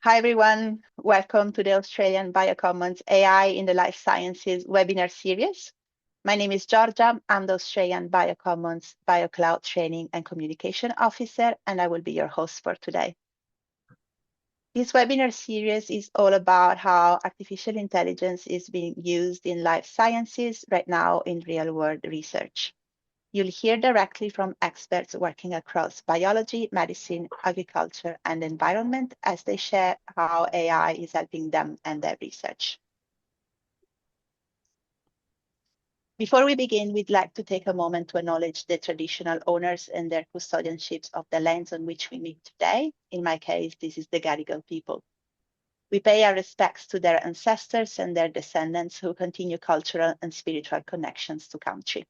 Hi, everyone. Welcome to the Australian BioCommons AI in the Life Sciences webinar series. My name is Georgia. I'm the Australian BioCommons BioCloud Training and Communication Officer, and I will be your host for today. This webinar series is all about how artificial intelligence is being used in life sciences right now in real-world research. You'll hear directly from experts working across biology, medicine, agriculture, and environment as they share how AI is helping them and their research. Before we begin, we'd like to take a moment to acknowledge the traditional owners and their custodianships of the lands on which we meet today. In my case, this is the Gadigal people. We pay our respects to their ancestors and their descendants who continue cultural and spiritual connections to country.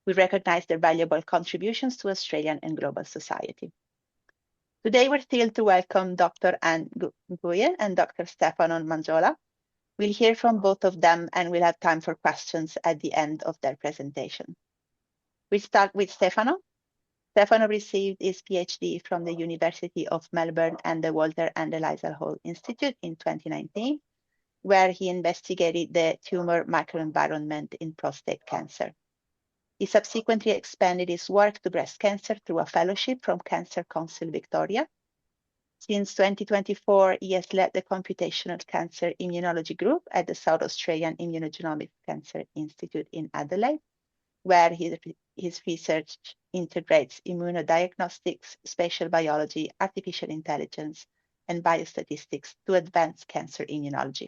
We recognize their valuable contributions to Australian and global society. Today, we're thrilled to welcome Dr. Anh Nguyen and Dr. Stefano Mangiola. We'll hear from both of them and we'll have time for questions at the end of their presentation. We'll start with Stefano. Stefano received his PhD from the University of Melbourne and the Walter and Eliza Hall Institute in 2019, where he investigated the tumor microenvironment in prostate cancer. He subsequently expanded his work to breast cancer through a fellowship from Cancer Council Victoria. Since 2024, he has led the Computational Cancer Immunology Group at the South Australian Immunogenomic Cancer Institute in Adelaide, where his research integrates immunodiagnostics, spatial biology, artificial intelligence, and biostatistics to advance cancer immunology.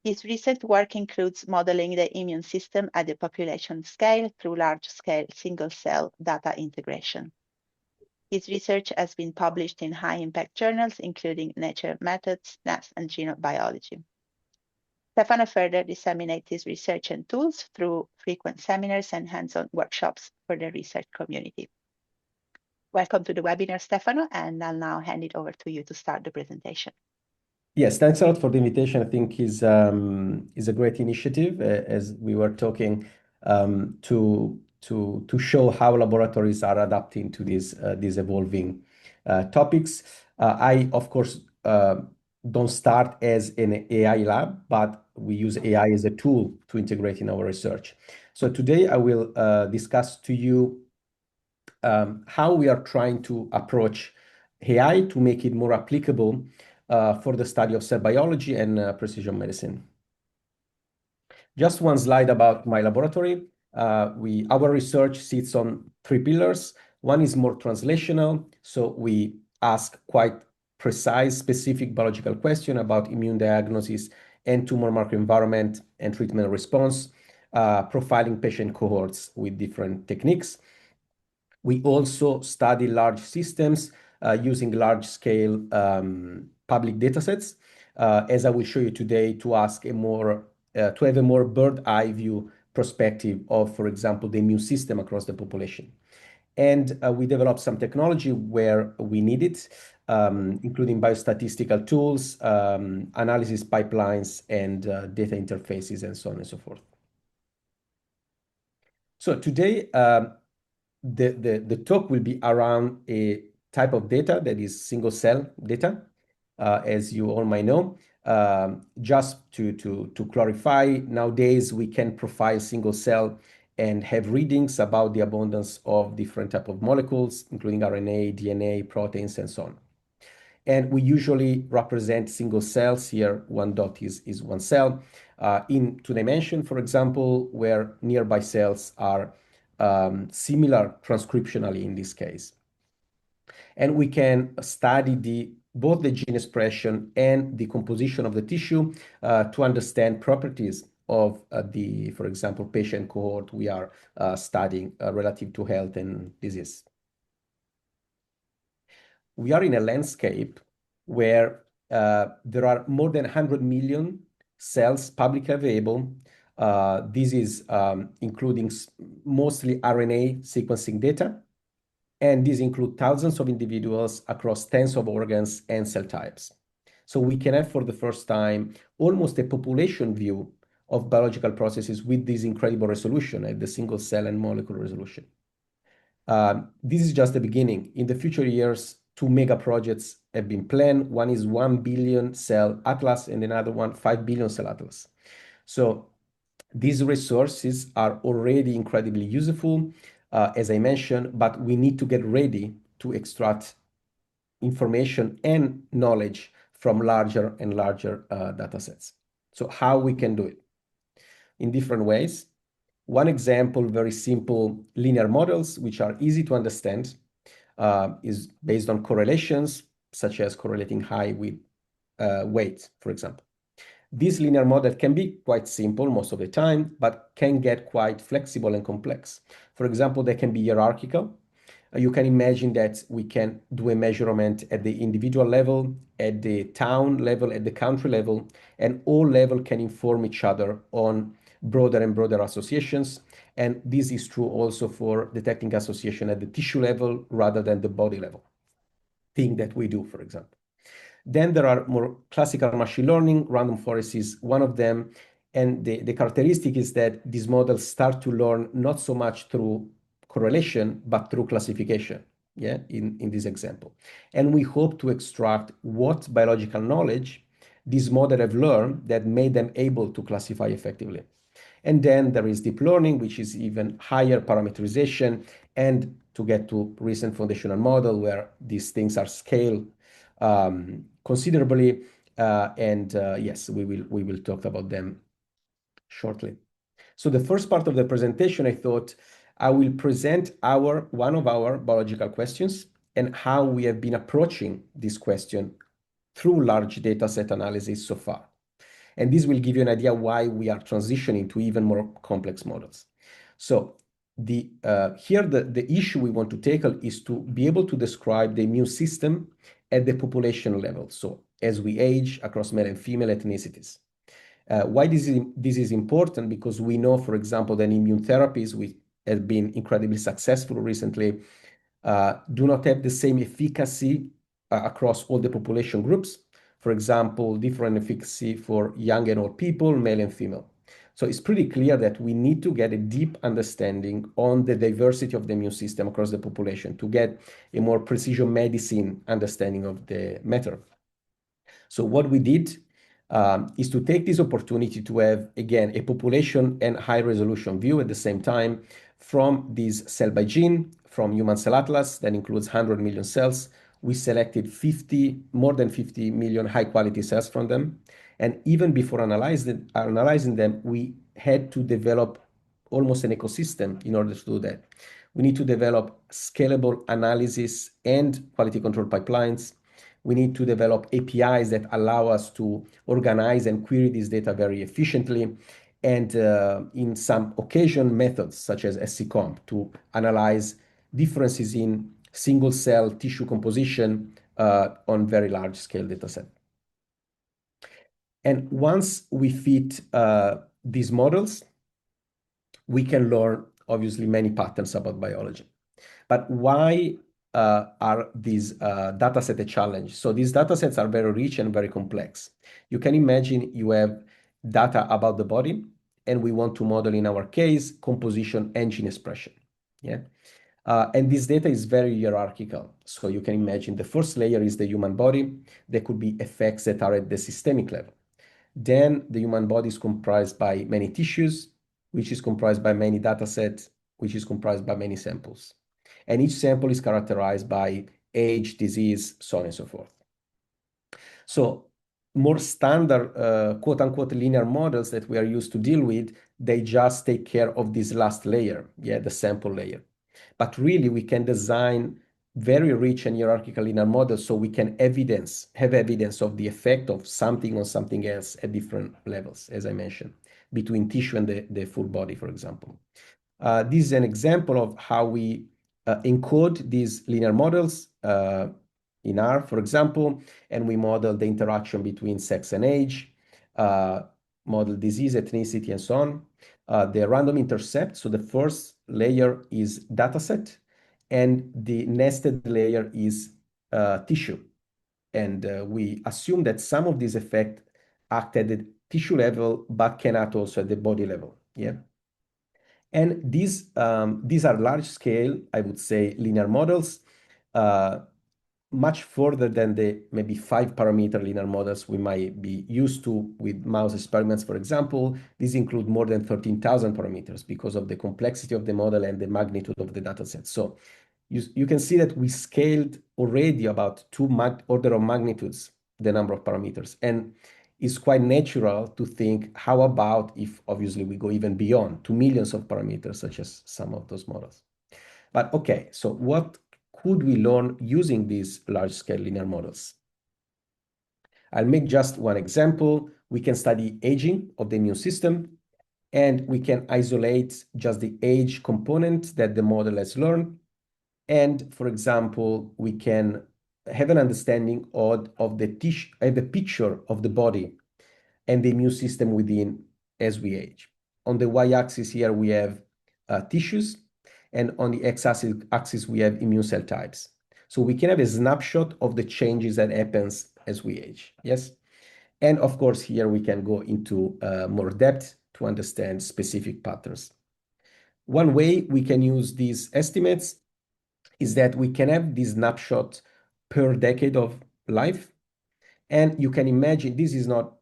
His recent work includes modeling the immune system at the population scale through large-scale single-cell data integration. His research has been published in high-impact journals, including Nature Methods, NAS, and Genobiology. Stefano further disseminates his research and tools through frequent seminars and hands-on workshops for the research community. Welcome to the webinar, Stefano, and I'll now hand it over to you to start the presentation. Yes, thanks a lot for the invitation. I think is a great initiative, as we were talking, to show how laboratories are adapting to these evolving topics. I, of course, don't start as an AI lab, but we use AI as a tool to integrate in our research. So today I will discuss to you how we are trying to approach AI to make it more applicable for the study of cell biology and precision medicine. Just one slide about my laboratory. Our research sits on three pillars. One is more translational, so we ask quite precise, specific biological questions about immune diagnosis and tumor microenvironment and treatment response, profiling patient cohorts with different techniques. We also study large systems using large-scale public datasets, as I will show you today, to have a more bird-eye view perspective of, for example, the immune system across the population. And we developed some technology where we need it, including biostatistical tools, analysis pipelines, and data interfaces, and so on and so forth. So today, the talk will be around a type of data that is single-cell data, as you all might know. Just to clarify, nowadays we can profile single-cell and have readings about the abundance of different types of molecules, including RNA, DNA, proteins, and so on. And we usually represent single cells. Here, one dot is one cell. In two dimension, for example, where nearby cells are similar transcriptionally in this case. And we can study both the gene expression and the composition of the tissue to understand properties of for example, patient cohort we are studying relative to health and disease. We are in a landscape where there are more than 100 million cells publicly available. This is including mostly RNA sequencing data, and these include thousands of individuals across tens of organs and cell types. So we can have for the first time almost a population view of biological processes with this incredible resolution at the single cell and molecular resolution. This is just the beginning. In the future years, two mega projects have been planned. One is 1 billion cell atlas and another one 5 billion cell atlas. So these resources are already incredibly useful, as I mentioned, but we need to get ready to extract information and knowledge from larger and larger data sets. So how we can do it? In different ways. One example, very simple linear models, which are easy to understand, is based on correlations, such as correlating height with weight, for example. This linear model can be quite simple most of the time, but can get quite flexible and complex. For example, they can be hierarchical. You can imagine that we can do a measurement at the individual level, at the town level, at the country level, and all levels can inform each other on broader and broader associations. And this is true also for detecting association at the tissue level rather than the body level, thing that we do, for example. Then there are more classical machine learning. Random forest is one of them. And the characteristic is that these models start to learn not so much through correlation, but through classification, yeah, in this example. And we hope to extract what biological knowledge these models have learned that made them able to classify effectively. And then there is deep learning, which is even higher parameterization, and to get to recent foundational model where these things are scaled considerably. Yes, we will talk about them shortly. So the first part of the presentation, I thought I will present one of our biological questions and how we have been approaching this question through large data set analysis so far. And this will give you an idea why we are transitioning to even more complex models. So here the issue we want to tackle is to be able to describe the immune system at the population level. So as we age across male and female ethnicities. Why this is important? Because we know, for example, that immune therapies, which have been incredibly successful recently, do not have the same efficacy across all the population groups. For example, different efficacy for young and old people, male and female. So it's pretty clear that we need to get a deep understanding on the diversity of the immune system across the population to get a more precision medicine understanding of the matter. So what we did is to take this opportunity to have, again, a population and high resolution view at the same time from this cell by gene, from human cell atlas that includes 100 million cells. We selected more than 50 million high quality cells from them. And even before analyzing them, we had to develop almost an ecosystem in order to do that. We need to develop scalable analysis and quality control pipelines. We need to develop APIs that allow us to organize and query this data very efficiently. And in some occasion, methods such as SCComp to analyze differences in single cell tissue composition on very large scale data set. And once we fit these models, we can learn obviously many patterns about biology. But why are these data sets a challenge? So these data sets are very rich and very complex. You can imagine you have data about the body, and we want to model, in our case, composition and gene expression. Yeah. And this data is very hierarchical. So you can imagine the first layer is the human body. There could be effects that are at the systemic level. Then the human body is comprised by many tissues, which is comprised by many data sets, which is comprised by many samples. And each sample is characterized by age, disease, so on and so forth. So more standard, quote unquote, linear models that we are used to deal with, they just take care of this last layer, yeah, the sample layer. But really, we can design very rich and hierarchical linear models so we can have evidence of the effect of something on something else at different levels, as I mentioned, between tissue and the full body, for example. This is an example of how we encode these linear models in R, for example, and we model the interaction between sex and age, model disease, ethnicity, and so on. The random intercept, so the first layer is dataset, and the nested layer is tissue. And we assume that some of these effects act at the tissue level, but can act also at the body level. Yeah. And these are large scale, I would say, linear models. much further than the maybe 5-parameter linear models we might be used to with mouse experiments, for example. These include more than 13,000 parameters because of the complexity of the model and the magnitude of the data set. So you can see that we scaled already about order of magnitudes the number of parameters. And it's quite natural to think, how about if obviously we go even beyond to millions of parameters, such as some of those models. But okay, so what could we learn using these large-scale linear models? I'll make just one example. We can study aging of the immune system, and we can isolate just the age component that the model has learned. And for example, we can have an understanding of the tissue, the picture of the body and the immune system within as we age. On the y-axis here, we have tissues, and on the x-axis, we have immune cell types. So we can have a snapshot of the changes that happens as we age, yes? And of course, here we can go into more depth to understand specific patterns. One way we can use these estimates is that we can have this snapshot per decade of life. And you can imagine, this is not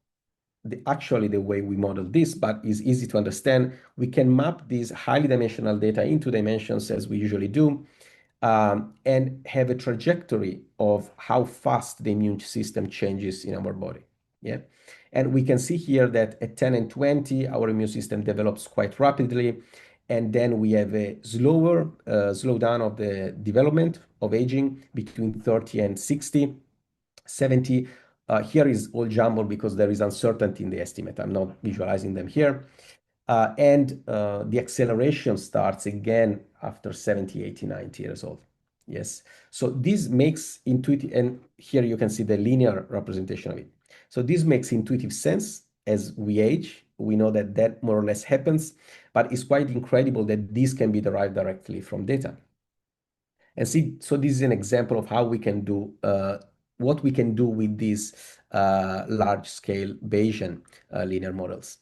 actually the way we model this, but is easy to understand. We can map these highly dimensional data into dimensions as we usually do, and have a trajectory of how fast the immune system changes in our body. Yeah. And we can see here that at 10 and 20, our immune system develops quite rapidly. And then we have a slower slowdown of the development of aging between 30 and 60, 70. Here is all jumbled because there is uncertainty in the estimate. I'm not visualizing them here. And the acceleration starts again after 70, 80, 90 years old. Yes. So this makes intuitive, and here you can see the linear representation of it. So this makes intuitive sense as we age. We know that that more or less happens, but it's quite incredible that this can be derived directly from data. And see, so this is an example of how we can do what we can do with these large-scale Bayesian linear models.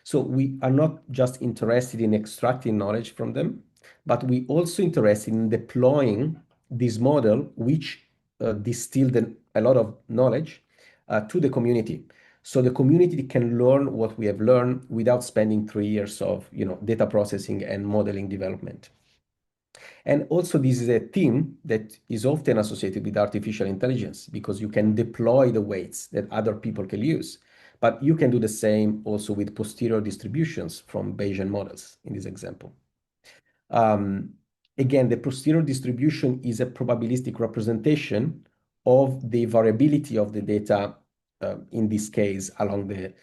So we are not just interested in extracting knowledge from them, but we also interested in deploying this model, which distilled a lot of knowledge to the community. So the community can learn what we have learned without spending 3 years of data processing and modeling development. And also, this is a theme that is often associated with artificial intelligence because you can deploy the weights that other people can use. But you can do the same also with posterior distributions from Bayesian models in this example. Again, the posterior distribution is a probabilistic representation of the variability of the data, in this case, along the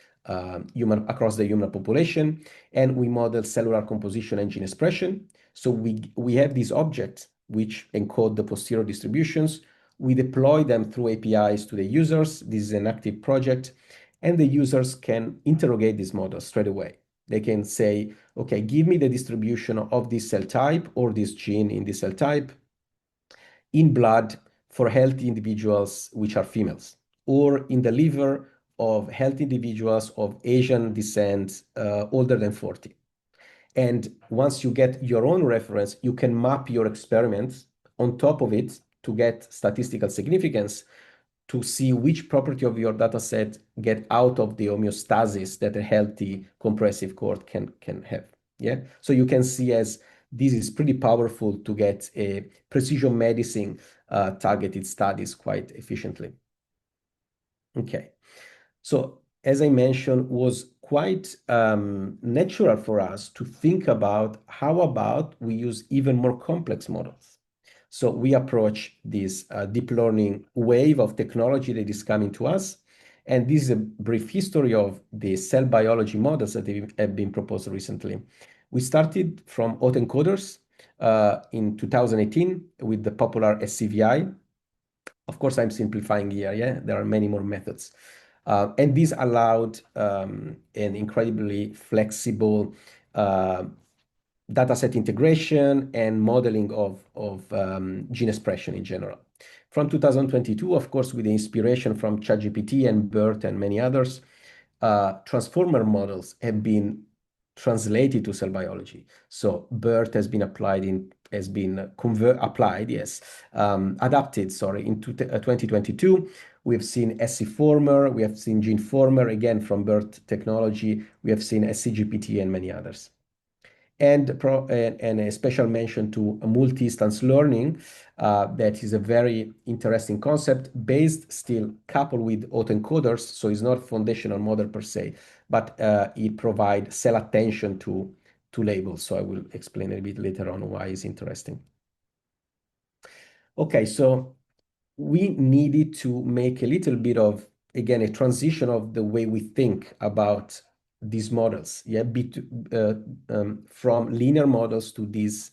across the human population, and we model cellular composition and gene expression. So we have these objects which encode the posterior distributions. We deploy them through APIs to the users. This is an active project, and the users can interrogate these models straight away. They can say, okay, give me the distribution of this cell type or this gene in this cell type in blood for healthy individuals which are females, or in the liver of healthy individuals of Asian descent, older than 40. And once you get your own reference, you can map your experiments on top of it to get statistical significance, to see which property of your data set get out of the homeostasis that a healthy compressive cohort can have. Yeah. So you can see as this is pretty powerful to get a precision medicine targeted studies quite efficiently. Okay. So as I mentioned, was quite natural for us to think about how about we use even more complex models. So we approach this deep learning wave of technology that is coming to us. And this is a brief history of the cell biology models that have been proposed recently. We started from autoencoders in 2018 with the popular SCVI. Of course, I'm simplifying here, yeah? There are many more methods. And this allowed an incredibly flexible dataset integration and modeling of gene expression in general. From 2022, of course, with the inspiration from ChatGPT and BERT and many others, transformer models have been translated to cell biology. So BERT has been applied in has been applied, yes, adapted, sorry, in 2022. We've seen SC-Former, we have seen GeneFormer, again, from BERT technology. We have seen SCGPT and many others. And a special mention to multi-instance learning. That is a very interesting concept, based still coupled with autoencoders. So it's not foundational model per se, but it provides cell attention to labels. So I will explain a bit later on why it's interesting. Okay, so we needed to make a little bit of, again, a transition of the way we think about these models, yeah, from linear models to these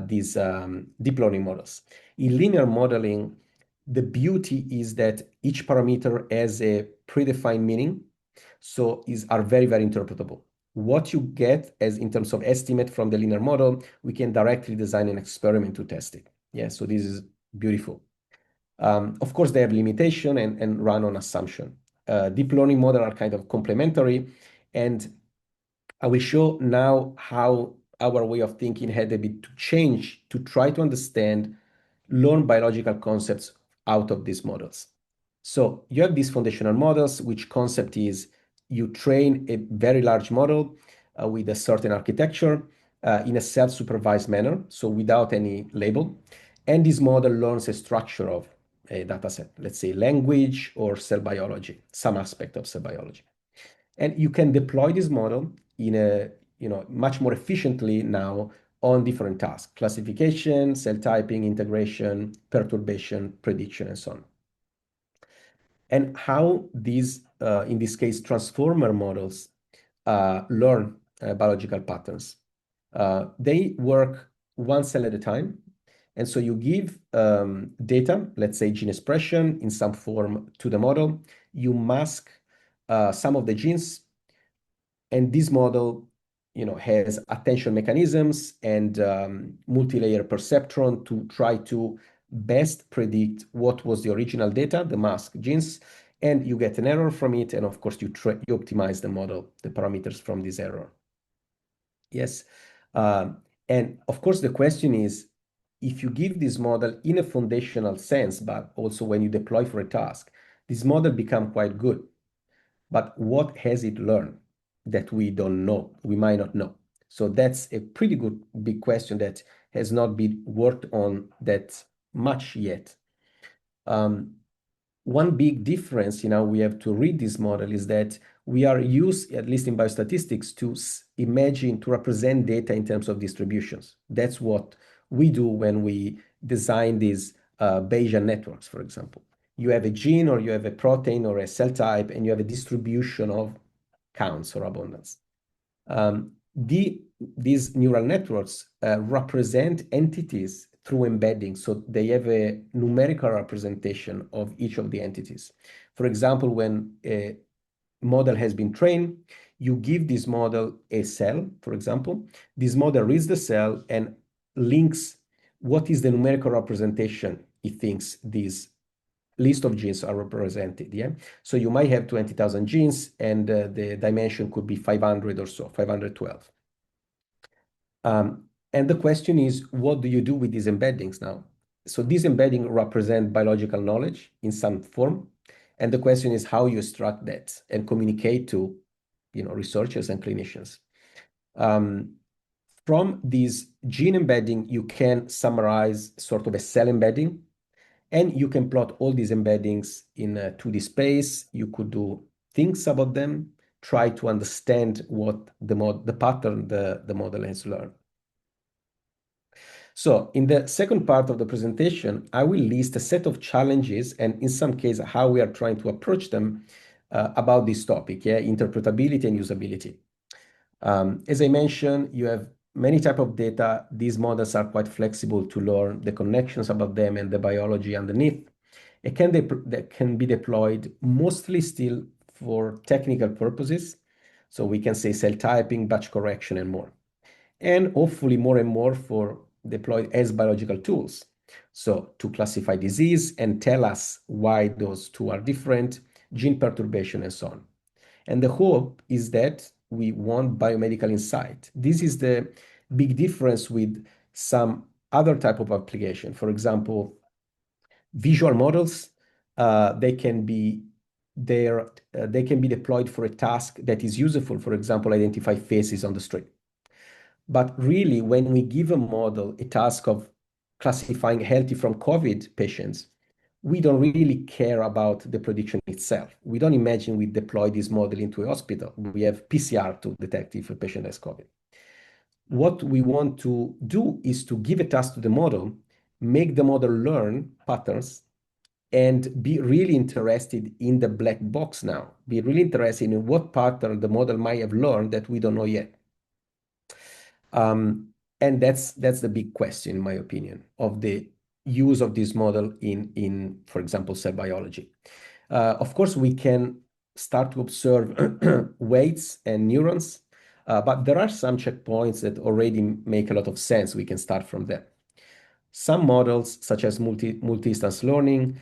deep learning models. In linear modeling, the beauty is that each parameter has a predefined meaning, so are very, very interpretable. What you get as in terms of estimate from the linear model, we can directly design an experiment to test it. Yeah, so this is beautiful. Of course, they have limitation and run on assumption. Deep learning models are kind of complementary, and I will show now how our way of thinking had a bit to change to try to understand, learn biological concepts out of these models. So you have these foundational models, which concept is you train a very large model with a certain architecture in a self-supervised manner, so without any label. And this model learns a structure of a data set, let's say language or cell biology, some aspect of cell biology. And you can deploy this model in a much more efficiently now on different tasks: classification, cell typing, integration, perturbation, prediction, and so on. And how these, in this case, transformer models learn biological patterns. They work one cell at a time. And so you give data, let's say gene expression in some form to the model. You mask some of the genes, and this model has attention mechanisms and multi-layer perceptron to try to best predict what was the original data, the masked genes, and you get an error from it, and of course you optimize the model, the parameters from this error. Yes, and of course the question is, if you give this model in a foundational sense, but also when you deploy for a task, this model become quite good. But what has it learned that we don't know, we might not know? So that's a pretty good big question that has not been worked on that much yet. One big difference, we have to read this model is that we are used, at least in biostatistics, to imagine, to represent data in terms of distributions. That's what we do when we design these Bayesian networks, for example. You have a gene, or you have a protein or a cell type, and you have a distribution of counts or abundance. These neural networks represent entities through embedding, so they have a numerical representation of each of the entities. For example, when a model has been trained, you give this model a cell, for example. This model reads the cell and links what is the numerical representation it thinks these list of genes are represented. Yeah, so you might have 20,000 genes, and the dimension could be 500 or so, 512. And the question is, what do you do with these embeddings now? So these embeddings represent biological knowledge in some form, and the question is how you extract that and communicate to, researchers and clinicians. From this gene embedding, you can summarize sort of a cell embedding, and you can plot all these embeddings in a 2D space. You could do things about them, try to understand what the pattern the model has learned. So in the second part of the presentation, I will list a set of challenges, and in some cases, how we are trying to approach them about this topic, interpretability and usability. As I mentioned, you have many types of data. These models are quite flexible to learn the connections about them and the biology underneath. It can be deployed mostly still for technical purposes. So we can say cell typing, batch correction, and more. And hopefully more and more for deployed as biological tools. So to classify disease and tell us why those two are different, gene perturbation, and so on. And the hope is that we want biomedical insight. This is the big difference with some other type of application. For example, visual models, they can be deployed for a task that is useful, for example, identify faces on the street. But really, when we give a model a task of classifying healthy from COVID patients, we don't really care about the prediction itself. We don't imagine we deploy this model into a hospital. We have PCR to detect if a patient has COVID. What we want to do is to give a task to the model, make the model learn patterns, and be really interested in the black box now. Be really interested in what pattern the model might have learned that we don't know yet. And that's the big question, in my opinion, of the use of this model in for example, cell biology. Of course, we can start to observe weights and neurons, but there are some checkpoints that already make a lot of sense. We can start from them. Some models, such as multi-instance learning,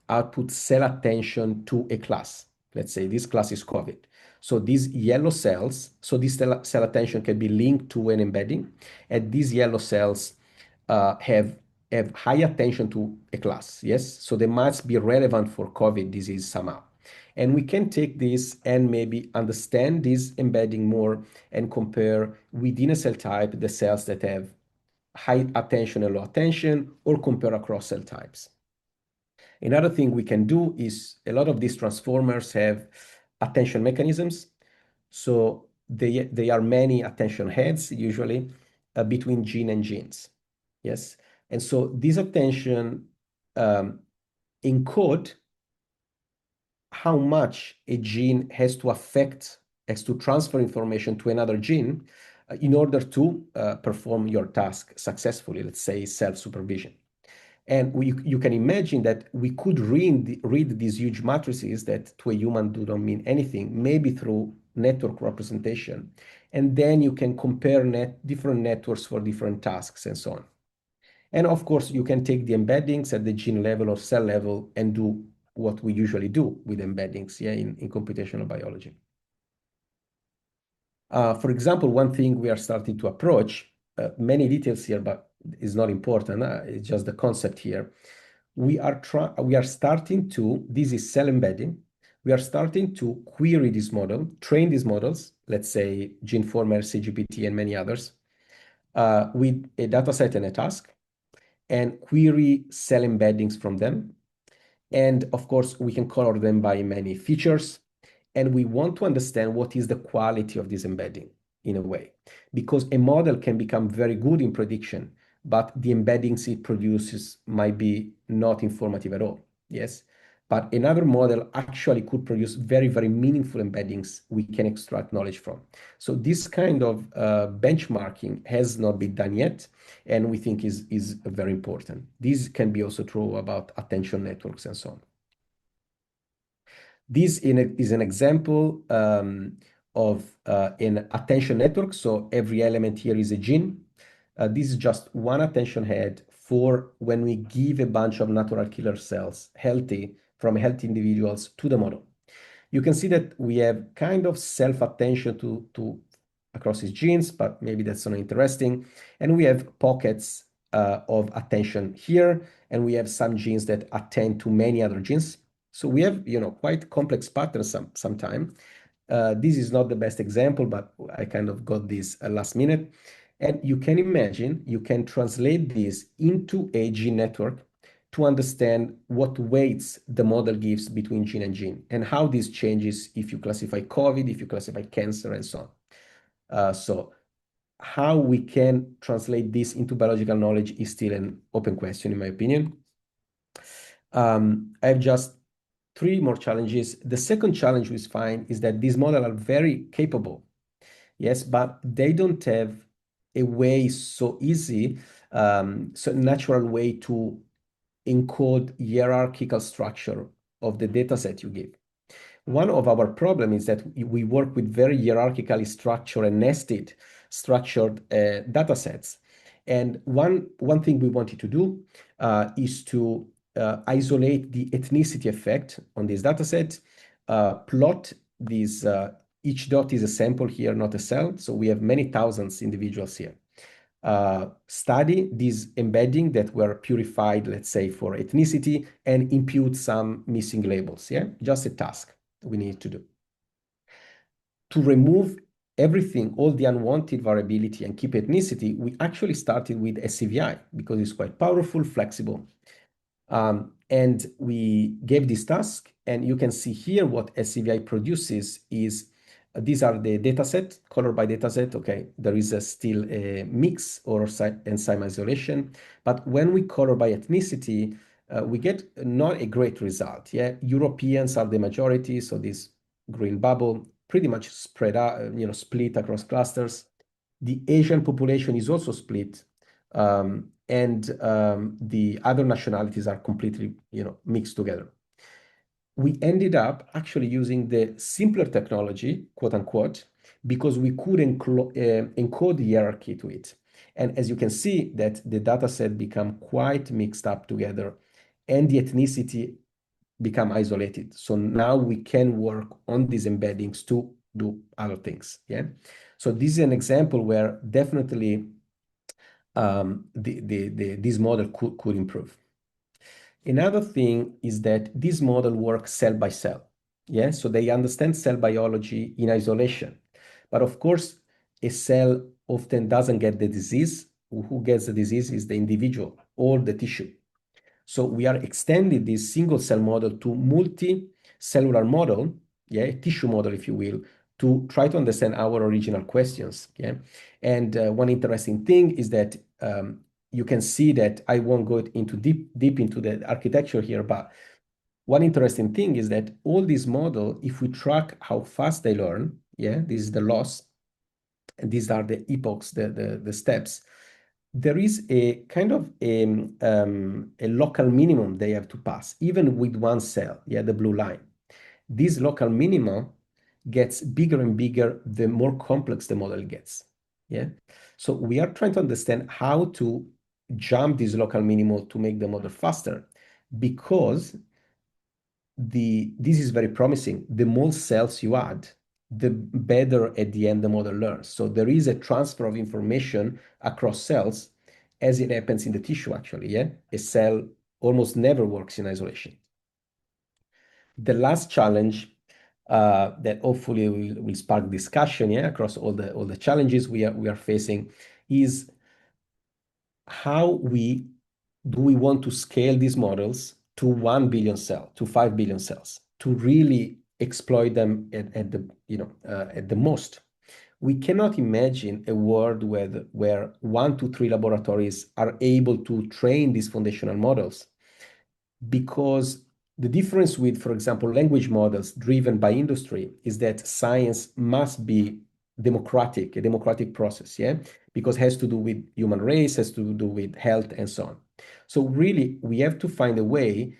output cell attention to a class. Let's say this class is COVID. So these yellow cells, so this cell attention can be linked to an embedding, and these yellow cells have high attention to a class, yes? So they must be relevant for COVID disease somehow. And we can take this and maybe understand this embedding more and compare within a cell type the cells that have high attention and low attention, or compare across cell types. Another thing we can do is a lot of these transformers have attention mechanisms. So they are many attention heads, usually, between gene and genes. Yes. And so this attention encode how much a gene has to transfer information to another gene in order to perform your task successfully, let's say self-supervision. And you can imagine that we could read these huge matrices that to a human do not mean anything, maybe through network representation. And then you can compare different networks for different tasks and so on. And of course, you can take the embeddings at the gene level or cell level and do what we usually do with embeddings, in computational biology. For example, one thing we are starting to approach, many details here, but it's not important. It's just the concept here. We are starting to, this is cell embedding. We are starting to query this model, train these models, let's say GeneFormer, CGPT, and many others, with a data set and a task, and query cell embeddings from them. And of course, we can color them by many features. And we want to understand what is the quality of this embedding in a way, because a model can become very good in prediction, but the embeddings it produces might be not informative at all. Yes. But another model actually could produce very, very meaningful embeddings we can extract knowledge from. So this kind of benchmarking has not been done yet, and we think is very important. This can be also true about attention networks and so on. This is an example of an attention network. So every element here is a gene. This is just one attention head for when we give a bunch of natural killer cells from healthy individuals to the model. You can see that we have kind of self-attention to across these genes, but maybe that's not interesting. And we have pockets of attention here, and we have some genes that attend to many other genes. So we have, quite complex patterns sometimes. This is not the best example, but I kind of got this last minute. And you can imagine, you can translate this into a gene network to understand what weights the model gives between gene and gene, and how this changes if you classify COVID, if you classify cancer, and so on. So how we can translate this into biological knowledge is still an open question, in my opinion. I have just 3 more challenges. The second challenge we find is that these models are very capable, yes, but they don't have a way so easy, so natural way to encode hierarchical structure of the data set you give. One of our problems is that we work with very hierarchically structured and nested structured data sets. And one thing we wanted to do is to isolate the ethnicity effect on this data set, plot these, each dot is a sample here, not a cell. So we have many thousands individuals here. study these embedding that were purified, let's say, for ethnicity, and impute some missing labels. Yeah, just a task we need to do. To remove everything, all the unwanted variability, and keep ethnicity, we actually started with SCVI because it's quite powerful, flexible. And we gave this task, and you can see here what SCVI produces is these are the dataset, color by dataset. Okay, there is still a mix or enzyme isolation, but when we color by ethnicity, we get not a great result. Yeah, Europeans are the majority, so this green bubble pretty much spread out, split across clusters. The Asian population is also split, and the other nationalities are completely, mixed together. We ended up actually using the simpler technology, quote unquote, because we could encode the hierarchy to it. And as you can see, that the data set become quite mixed up together, and the ethnicity become isolated. So now we can work on these embeddings to do other things. Yeah. So this is an example where definitely this model could improve. Another thing is that this model works cell by cell. Yeah, so they understand cell biology in isolation. But of course, a cell often doesn't get the disease. Who gets the disease is the individual or the tissue. So we are extending this single cell model to multi-cellular model, yeah, tissue model, if you will, to try to understand our original questions. Yeah, and one interesting thing is that you can see that I won't go into deep into the architecture here, but one interesting thing is that all these model, if we track how fast they learn, yeah, this is the loss, and these are the epochs, the steps. There is a kind of a local minimum they have to pass, even with one cell, yeah, the blue line. This local minimum gets bigger and bigger the more complex the model gets. Yeah. So we are trying to understand how to jump this local minimum to make the model faster, because this is very promising. The more cells you add, the better at the end the model learns. So there is a transfer of information across cells as it happens in the tissue, actually. Yeah, a cell almost never works in isolation. The last challenge that hopefully will spark discussion, yeah, across all the challenges we are facing is how do we want to scale these models to 1 billion cell, to 5 billion cells, to really exploit them at the most. We cannot imagine a world where 1 to 3 laboratories are able to train these foundational models, because the difference with, for example, language models driven by industry is that science must be a democratic process, yeah, because it has to do with human race, has to do with health, and so on. So really, we have to find a way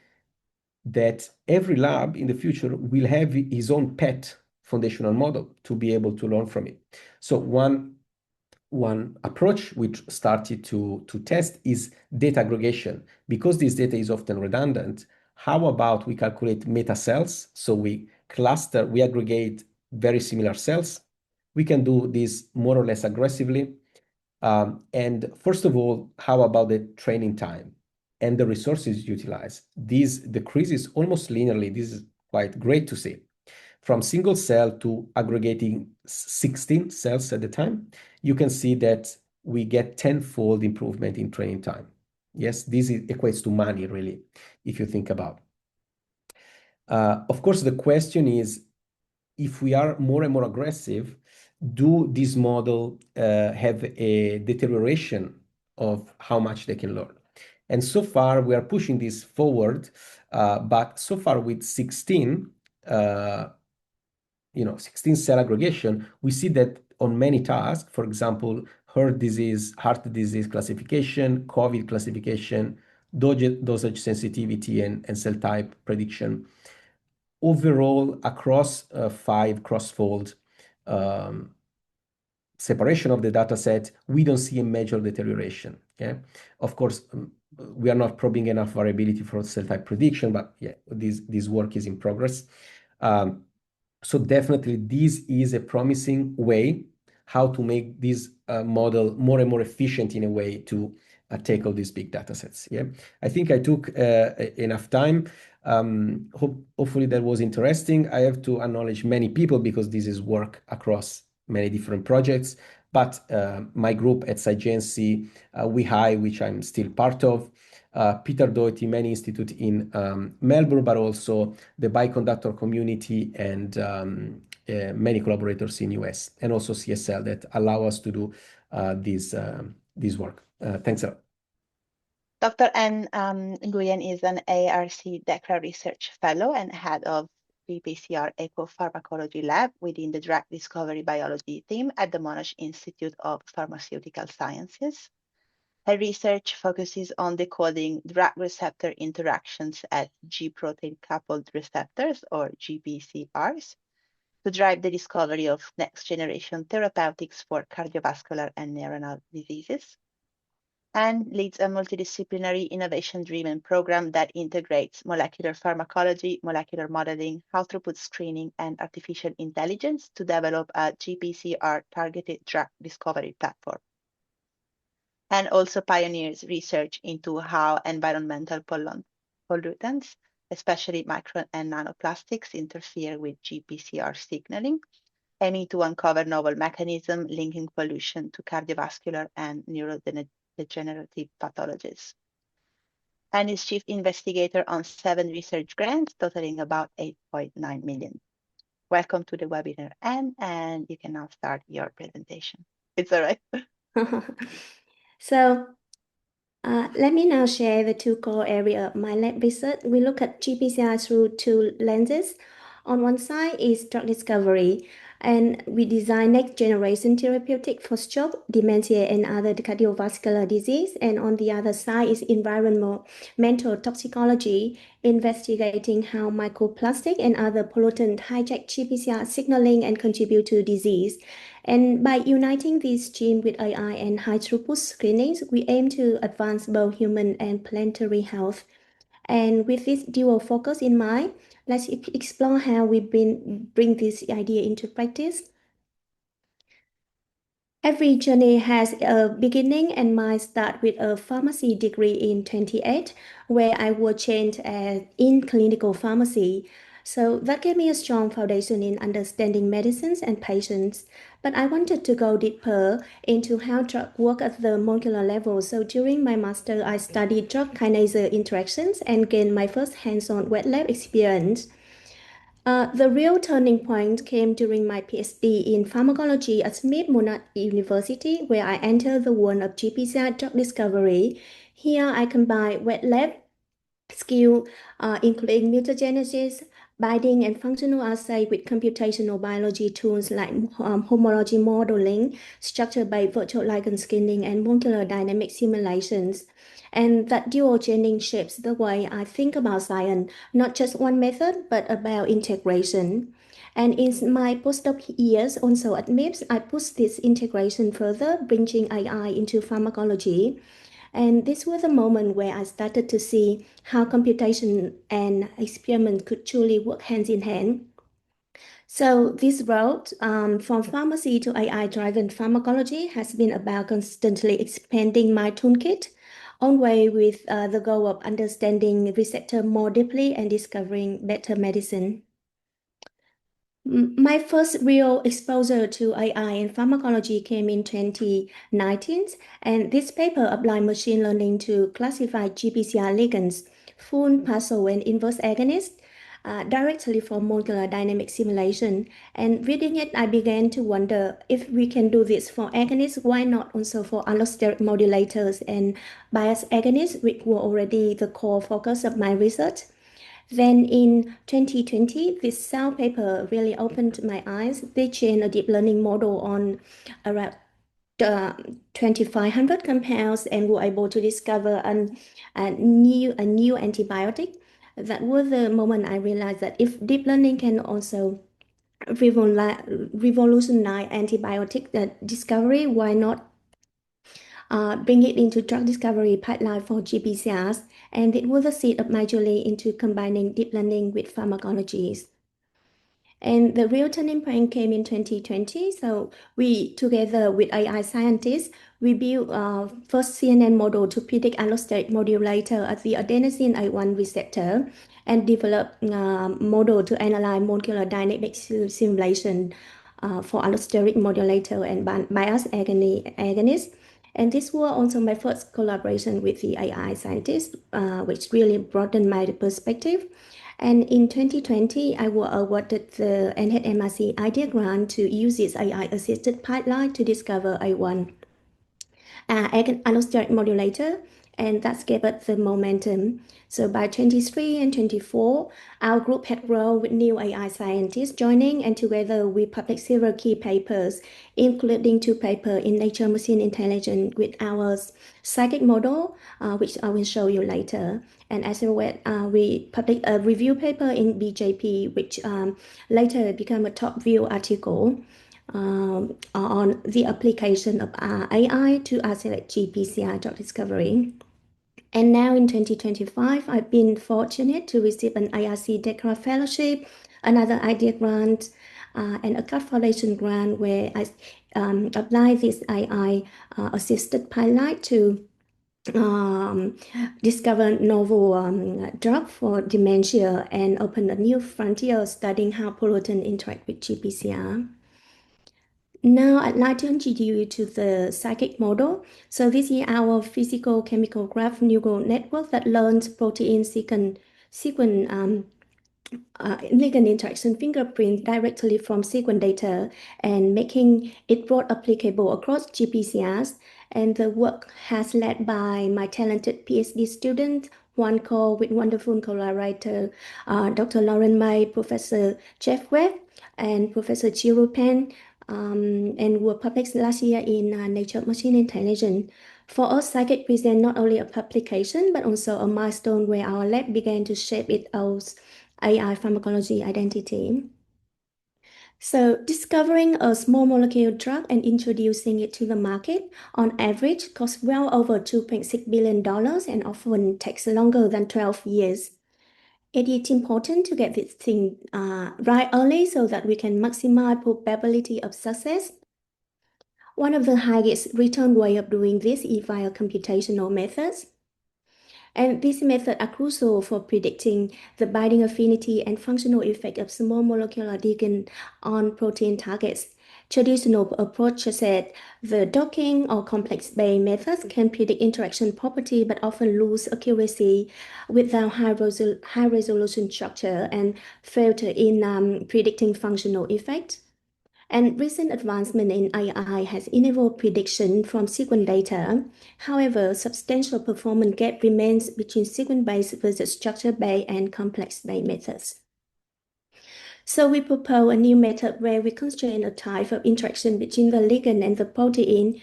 that every lab in the future will have his own pet foundational model to be able to learn from it. So one approach which started to test is data aggregation. Because this data is often redundant, how about we calculate meta cells? So we aggregate very similar cells. We can do this more or less aggressively. And first of all, how about the training time and the resources utilized? This decreases almost linearly. This is quite great to see. From single cell to aggregating 16 cells at a time, you can see that we get tenfold improvement in training time. Yes, this equates to money, really, if you think about. Of course, the question is, if we are more and more aggressive, do this model have a deterioration of how much they can learn? And so far, we are pushing this forward, but so far with 16 cell aggregation, we see that on many tasks, for example, heart disease classification, COVID classification, dosage sensitivity, and cell type prediction, overall across 5 cross-fold separation of the data set, we don't see a major deterioration. Yeah, of course, we are not probing enough variability for cell type prediction, but yeah, this work is in progress. So definitely this is a promising way how to make this model more and more efficient in a way to tackle these big data sets. Yeah, I think I took enough time. Hopefully that was interesting. I have to acknowledge many people because this is work across many different projects. But my group at Sciency, WeHi, which I'm still part of, Peter Doherty Manning Institute in Melbourne, but also the bioconductor community and many collaborators in US, and also CSL that allow us to do this work. Thanks a lot. Dr. Anh Nguyen is an ARC DECRA Research Fellow and head of GPCR Ecopharmacology Lab within the Drug Discovery Biology team at the Monash Institute of Pharmaceutical Sciences. Her research focuses on decoding drug receptor interactions at G protein coupled receptors, or GPCRs, to drive the discovery of next generation therapeutics for cardiovascular and neuronal diseases, and leads a multidisciplinary innovation-driven program that integrates molecular pharmacology, molecular modeling, high-throughput screening, and artificial intelligence to develop a GPCR-targeted drug discovery platform. And also pioneers research into how environmental pollutants, especially micro and nanoplastics, interfere with GPCR signaling, aiming to uncover novel mechanisms linking pollution to cardiovascular and neurodegenerative pathologies. And is chief investigator on 7 research grants totaling about 8.9 million. Welcome to the webinar, Anne, and you can now start your presentation. It's all right. So let me now share the 2 core areas of my lab research. We look at GPCR through 2 lenses. On one side is drug discovery, and we design next generation therapeutic for stroke, dementia, and other cardiovascular disease. And on the other side is environmental toxicology, investigating how microplastic and other pollutants hijack GPCR signaling and contribute to disease. And by uniting these genes with AI and high-throughput screenings, we aim to advance both human and planetary health. And with this dual focus in mind, let's explore how we bring this idea into practice. Every journey has a beginning, and mine started with a pharmacy degree in 28, where I was trained in clinical pharmacy. So that gave me a strong foundation in understanding medicines and patients. But I wanted to go deeper into how drugs work at the molecular level. So during my master, I studied drug kinase interactions and gained my first hands-on wet lab experience. The real turning point came during my PhD in pharmacology at Smith Monash University, where I entered the world of GPCR drug discovery. Here, I combine wet lab skill, including mutagenesis, binding, and functional assay with computational biology tools like homology modeling, structure-based virtual ligand scanning, and molecular dynamic simulations. And that dual training shapes the way I think about science, not just one method, but about integration. And in my postdoc years also at MIPS, I pushed this integration further, bringing AI into pharmacology. And this was the moment where I started to see how computation and experiment could truly work hand in hand. So this road from pharmacy to AI-driven pharmacology has been about constantly expanding my toolkit, always with the goal of understanding receptor more deeply and discovering better medicine. My first real exposure to AI and pharmacology came in 2019, and this paper applied machine learning to classify GPCR ligands, full, partial, and inverse agonists, directly from molecular dynamic simulation. And reading it, I began to wonder if we can do this for agonists, why not also for allosteric modulators and biased agonists, which were already the core focus of my research. Then in 2020, this Cell paper really opened my eyes. They trained a deep learning model on around 2,500 compounds and were able to discover a new antibiotic. That was the moment I realized that if deep learning can also revolutionize antibiotic discovery, why not bring it into drug discovery pipeline for GPCRs, and it was the seed of my journey into combining deep learning with pharmacologies. And the real turning point came in 2020. So we, together with AI scientists, we built first CNN model to predict allosteric modulator at the adenosine A1 receptor and developed model to analyze molecular dynamic simulation for allosteric modulator and bias agonist. And this was also my first collaboration with the AI scientists, which really broadened my perspective. And in 2020, I was awarded the NHMRC Idea Grant to use its AI-assisted pipeline to discover A1 allosteric modulator, and that gave us the momentum. So by 23 and 24, our group had grown with new AI scientists joining, and together we published several key papers, including 2 papers in Nature Machine Intelligence with our psychic model, which I will show you later. And as well, we published a review paper in BJP, which later became a top view article on the application of AI to accelerate GPCR drug discovery. And now in 2025, I've been fortunate to receive an IRC DECRA Fellowship, another idea grant, and a CAF Foundation grant where I apply this AI assisted pilot to discover novel drug for dementia and open a new frontier studying how pollutant interact with GPCR. Now I'd like to introduce you to the psychic model. So this is our physical chemical graph neural network that learns protein sequence ligand interaction fingerprint directly from sequence data and making it broad applicable across GPCRs. And the work has led by my talented PhD student, one called with wonderful collaborator, Dr. Lauren May, Professor Jeff Webb, and Professor Chiru Pen, and were published last year in Nature Machine Intelligence. For us, psychic present not only a publication, but also a milestone where our lab began to shape its own AI pharmacology identity. So discovering a small molecule drug and introducing it to the market on average costs well over $2.6 billion and often takes longer than 12 years. It is important to get this thing right early so that we can maximize probability of success. One of the highest return way of doing this is via computational methods. And these methods are crucial for predicting the binding affinity and functional effect of small molecular ligand on protein targets. Traditional approaches such as the docking or complex-based methods can predict interaction property but often lose accuracy without high-resolution structure and filter in predicting functional effect. And recent advancement in AI has enabled prediction from sequence data. However, substantial performance gap remains between sequence-based versus structure-based and complex-based methods. So we propose a new method where we constrain a type of interaction between the ligand and the protein.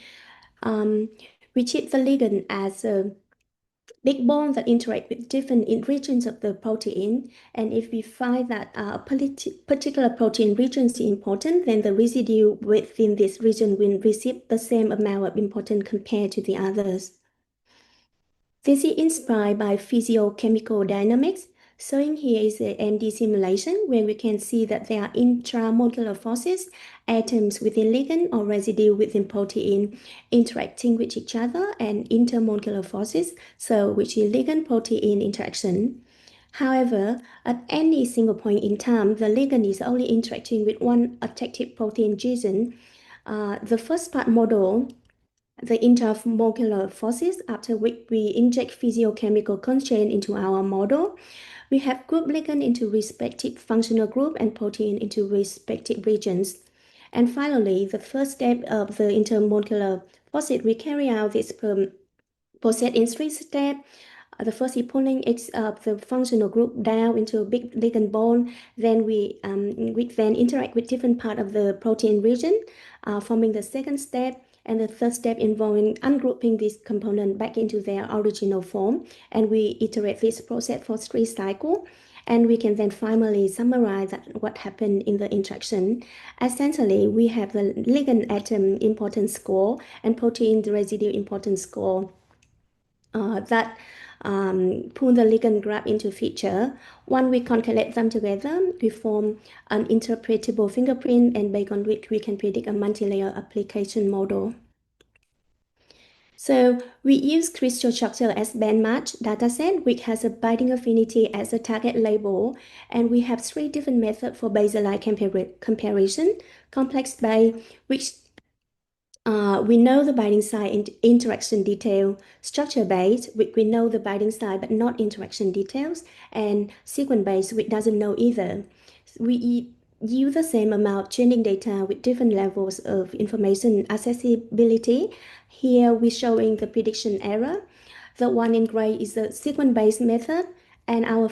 We treat the ligand as a big bonds that interact with different regions of the protein. And if we find that a particular protein region is important, then the residue within this region will receive the same amount of importance compared to the others. This is inspired by physiochemical dynamics. Showing here is an MD simulation where we can see that there are intramolecular forces, atoms within ligand or residue within protein interacting with each other, and intermolecular forces, so which is ligand-protein interaction. However, at any single point in time, the ligand is only interacting with one attractive protein region. The first part model the intermolecular forces, after which we inject physiochemical constraint into our model. We have grouped ligand into respective functional group and protein into respective regions. And finally, the first step of the intermolecular forces, we carry out this process in 3 steps. The first is pulling each of the functional group down into a big ligand bond. Then we then interact with different part of the protein region, forming the second step. And the third step involving ungrouping this component back into their original form. And we iterate this process for 3 cycles. And we can then finally summarize what happened in the interaction. Essentially, we have the ligand atom importance score and protein residue importance score that pull the ligand graph into feature. Once we calculate them together, we form an interpretable fingerprint, and based on which we can predict a multi-layer application model. So we use crystal structure as bandmatch dataset, which has a binding affinity as a target label, and we have 3 different methods for baseline comparison. Complex base, which we know the binding site and interaction detail. Structure based, which we know the binding site but not interaction details, and sequence based, which doesn't know either. We use the same amount training data with different levels of information accessibility. Here we're showing the prediction error. The one in gray is the sequence-based method, and our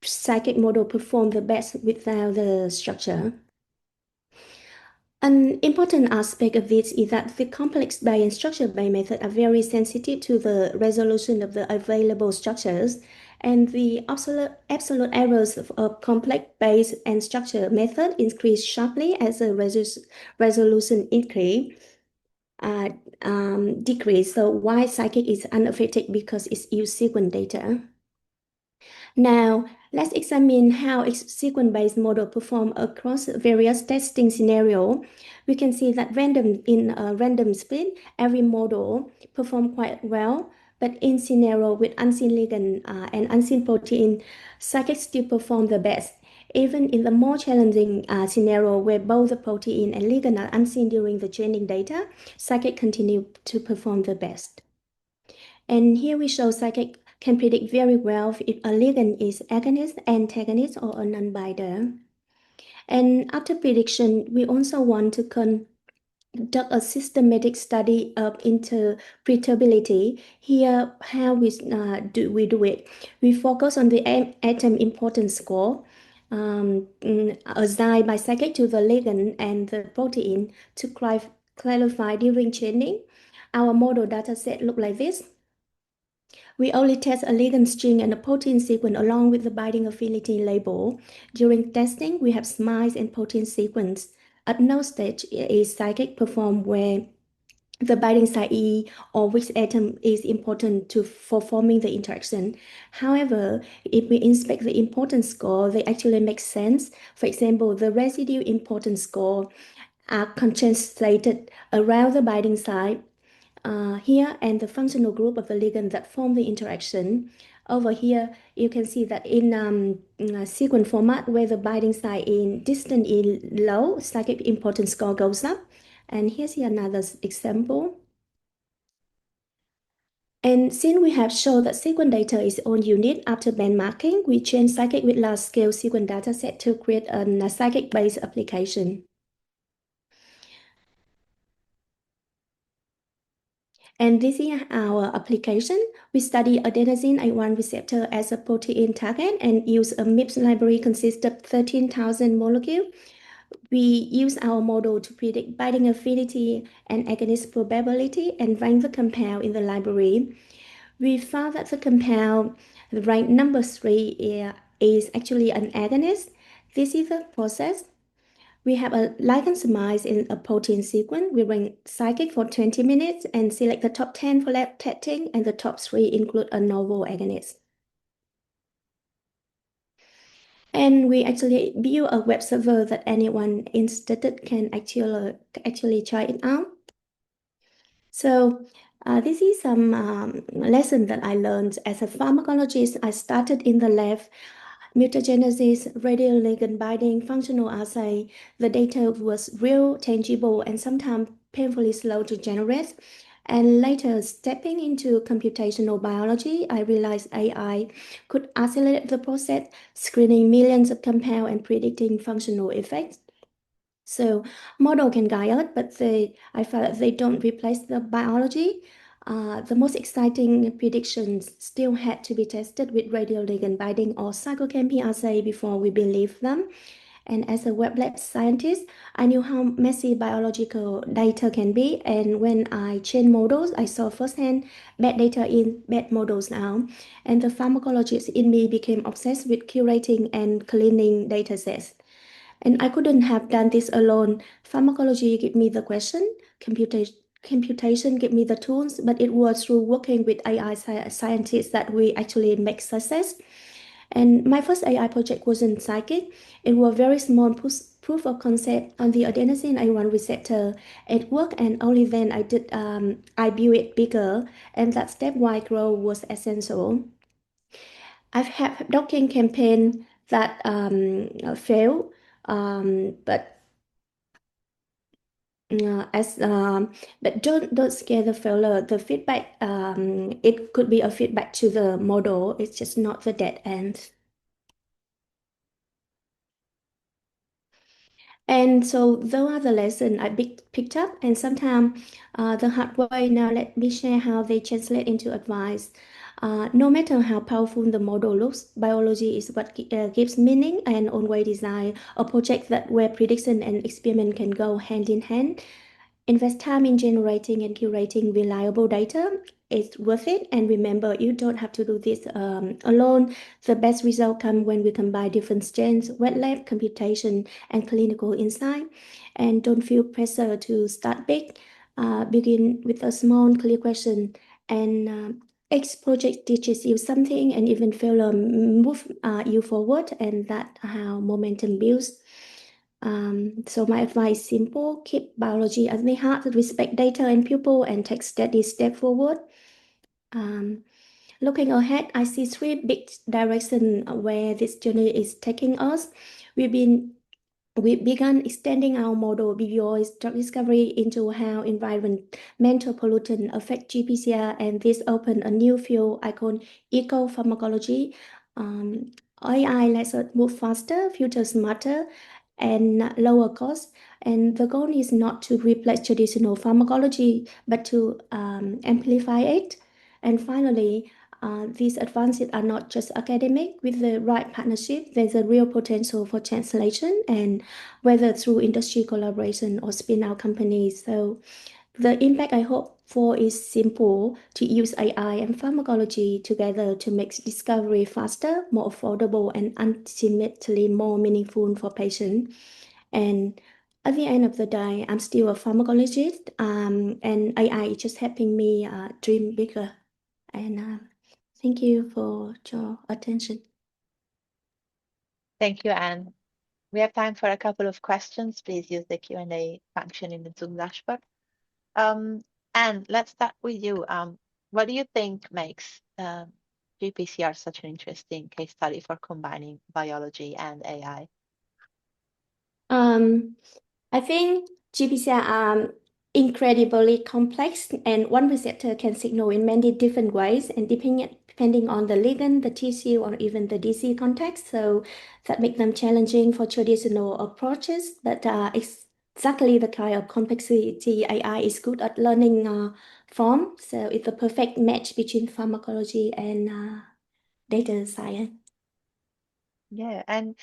psychic model performed the best without the structure. An important aspect of this is that the complex-based and structure-based method are very sensitive to the resolution of the available structures, and the absolute errors of complex-based and structure method increase sharply as the resolution decrease. So why psychic is unaffected? Because it's used sequence data. Now, let's examine how a sequence-based model performs across various testing scenarios. We can see that in a random split, every model performs quite well, but in scenario with unseen ligand and unseen protein, psychic still perform the best. Even in the more challenging scenario where both the protein and ligand are unseen during the training data, psychic continue to perform the best. And here we show psychic can predict very well if a ligand is agonist, antagonist, or a non-binder. And after prediction, we also want to conduct a systematic study of interpretability. Here, how we do it? We focus on the atom importance score assigned by psychic to the ligand and the protein to clarify during training. Our model dataset look like this. We only test a ligand string and a protein sequence along with the binding affinity label. During testing, we have SMILES and protein sequence. At no stage is psychic performed where the binding site E or which atom is important for forming the interaction. However, if we inspect the importance score, they actually make sense. For example, the residue importance score are concentrated around the binding site here and the functional group of the ligand that form the interaction. Over here, you can see that in sequence format where the binding site in distant is low, psychic importance score goes up. And here's another example. And since we have shown that sequence data is on unit after benchmarking, we change psychic with large-scale sequence dataset to create a psychic-based application. And this is our application. We study adenosine A1 receptor as a protein target and use a MIPS library consist of 13,000 molecules. We use our model to predict binding affinity and agonist probability and rank the compound in the library. We found that the compound, the rank number 3, is actually an agonist. This is the process. We have a ligand SMILES in a protein sequence. We run psychic for 20 minutes and select the top 10 for lab testing, and the top 3 include a novel agonist. And we actually build a web server that anyone interested can actually try it out. So this is some lesson that I learned as a pharmacologist. I started in the lab, mutagenesis, radioligand binding, functional assay. The data was real, tangible, and sometimes painfully slow to generate. And later, stepping into computational biology, I realized AI could accelerate the process, screening millions of compounds and predicting functional effects. So model can guide us, but I felt that they don't replace the biology. The most exciting predictions still had to be tested with radioligand binding or cytochrome assay before we believe them. And as a web lab scientist, I knew how messy biological data can be. And when I changed models, I saw firsthand bad data in bad models now. And the pharmacologist in me became obsessed with curating and cleaning datasets. And I couldn't have done this alone. Pharmacology gave me the question, computation gave me the tools, but it was through working with AI scientists that we actually make success. And my first AI project was in psychic. It was very small proof of concept on the adenosine A1 receptor. It worked, and only then I built it bigger, and that stepwise growth was essential. I've had docking campaign that failed, but as but don't scare the failure. The feedback, it could be a feedback to the model. It's just not the dead end. And so those are the lessons I picked up, and sometimes the hard way. Now let me share how they translate into advice. No matter how powerful the model looks, biology is what gives meaning and always design a project that where prediction and experiment can go hand in hand. Invest time in generating and curating reliable data. It's worth it. And remember, you don't have to do this alone. The best result come when we combine different strengths, wet lab, computation, and clinical insight. And don't feel pressure to start big. Begin with a small, clear question. And X project teaches you something, and even failure move you forward. And that's how momentum builds. So my advice is simple: keep biology at the heart, respect data and people, and take steady step forward. Um, Looking ahead, I see three big directions where this journey is taking us. We began extending our model beyond drug discovery into how environmental pollutants affect GPCR, and this opened a new field I call eco-pharmacology. AI lets us move faster, filter smarter, and lower cost. And the goal is not to replace traditional pharmacology, but to amplify it. And finally, these advances are not just academic. With the right partnership, there's a real potential for translation, and whether through industry collaboration or spin-out companies. So the impact I hope for is simple: to use AI and pharmacology together to make discovery faster, more affordable, and ultimately more meaningful for patients. And at the end of the day, I'm still a pharmacologist, and AI is just helping me dream bigger. And thank you for your attention. Thank you, Anne. We have time for a couple of questions. Please use the Q&A function in the Zoom dashboard. Anne, let's start with you. What do you think makes GPCR such an interesting case study for combining biology and AI? I think GPCR are incredibly complex, and one receptor can signal in many different ways, and depending on the ligand, the tissue, or even the disease context. So that makes them challenging for traditional approaches, but exactly the kind of complexity AI is good at learning from. So it's a perfect match between pharmacology and data science. Yeah, and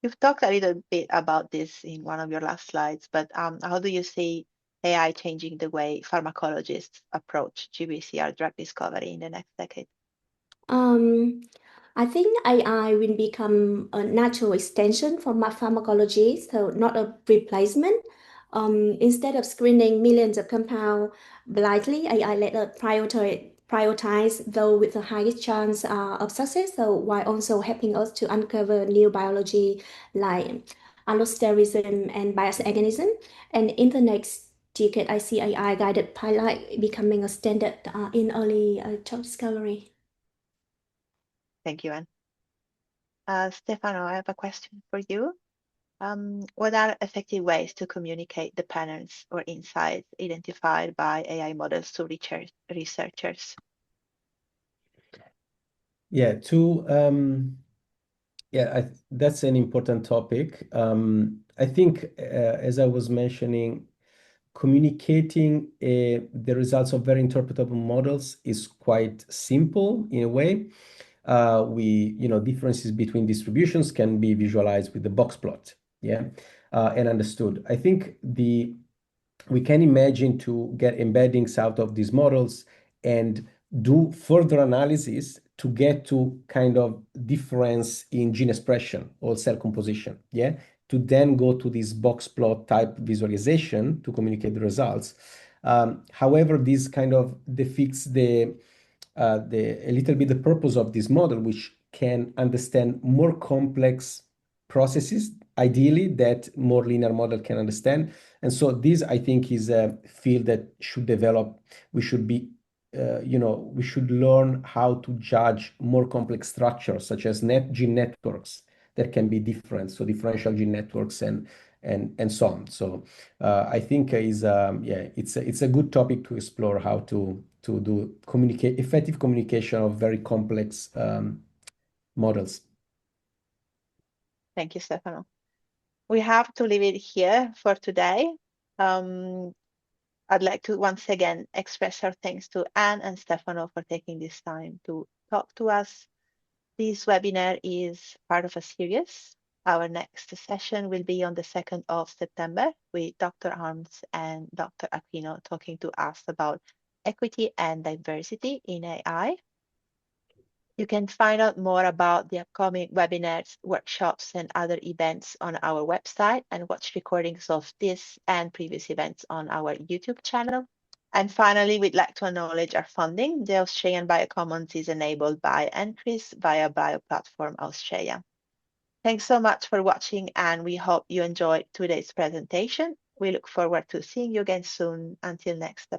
you've talked a little bit about this in one of your last slides, but how do you see AI changing the way pharmacologists approach GPCR drug discovery in the next decade? Um, I think AI will become a natural extension for my pharmacology, so not a replacement. Instead of screening millions of compounds blindly, AI let us prioritize those with the highest chance of success, so while also helping us to uncover new biology like allosterism and bias agonism. And in the next decade, I see AI guided pilot becoming a standard in early drug discovery. Thank you, Anne. Stefano, I have a question for you. What are effective ways to communicate the patterns or insights identified by AI models to researchers? Yeah, that's an important topic. I think, as I was mentioning, communicating the results of very interpretable models is quite simple in a way. Differences between distributions can be visualized with the box plot, and understood. I think we can imagine to get embeddings out of these models and do further analysis to get to kind of difference in gene expression or cell composition, to then go to this box plot type visualization to communicate the results. However, this kind of defeats a little bit the purpose of this model, which can understand more complex processes, ideally, that more linear model can understand. And so this, I think, is a field that should develop. We should be, we should learn how to judge more complex structures, such as gene networks that can be different, so differential gene networks and so on. So I think it's a good topic to explore, how to do effective communication of very complex models. Thank you, Stefano. We have to leave it here for today. I'd like to once again express our thanks to Anne and Stefano for taking this time to talk to us. This webinar is part of a series. Our next session will be on the 2nd of September with Dr. Arms and Dr. Aquino talking to us about equity and diversity in AI. You can find out more about the upcoming webinars, workshops, and other events on our website, and watch recordings of this and previous events on our YouTube channel. And finally, we'd like to acknowledge our funding. The Australian BioCommons is enabled by NCRIS via BioPlatform Australia. Thanks so much for watching, and we hope you enjoyed today's presentation. We look forward to seeing you again soon. Until next